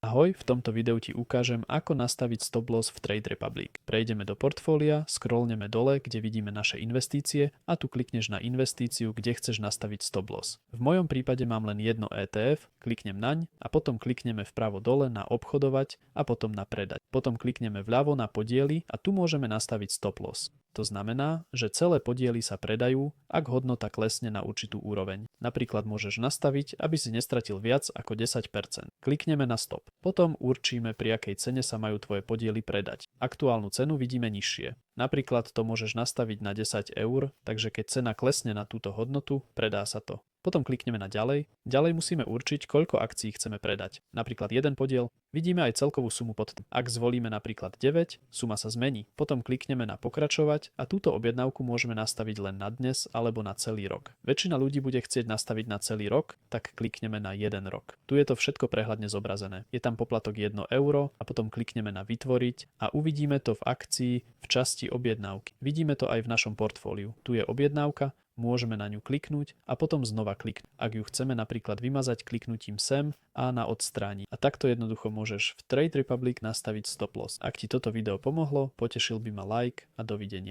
Ahoj, v tomto videu ti ukážem, ako nastaviť stop loss v Trade Republic. Prejdeme do portfólia, scrollneme dole, kde vidíme naše investície a tu klikneš na investíciu, kde chceš nastaviť stop loss. V mojom prípade mám len jedno ETF, kliknem naň a potom klikneme vpravo dole na obchodovať a potom na predať. Potom klikneme vľavo na podiely a tu môžeme nastaviť stop loss. To znamená, že celé podiely sa predajú, ak hodnota klesne na určitú úroveň. Napríklad môžeš nastaviť, aby si nestratil viac ako 10%. Klikneme na stop. Potom určíme, pri akej cene sa majú tvoje podiely predať. Aktuálnu cenu vidíme nižšie. Napríklad to môžeš nastaviť na 10 eur, takže keď cena klesne na túto hodnotu, predá sa to. Potom klikneme na ďalej. Ďalej musíme určiť, koľko akcií chceme predať. Napríklad jeden podiel. Vidíme aj celkovú sumu pod tým. Ak zvolíme napríklad 9, suma sa zmení. Potom klikneme na pokračovať a túto objednávku môžeme nastaviť len na dnes alebo na celý rok. Väčšina ľudí bude chcieť nastaviť na celý rok, tak klikneme na 1 rok. Tu je to všetko prehľadne zobrazené. Je tam poplatok 1 euro a potom klikneme na vytvoriť a uvidíme to v akcii v časti objednávky. Vidíme to aj v našom portfóliu. Tu je objednávka. Môžeme na ňu kliknúť a potom znova kliknúť. Ak ju chceme napríklad vymazať kliknutím sem a na odstrániť. A takto jednoducho môžeš v Trade Republic nastaviť stop loss. Ak ti toto video pomohlo, potešil by ma like a dovidenia.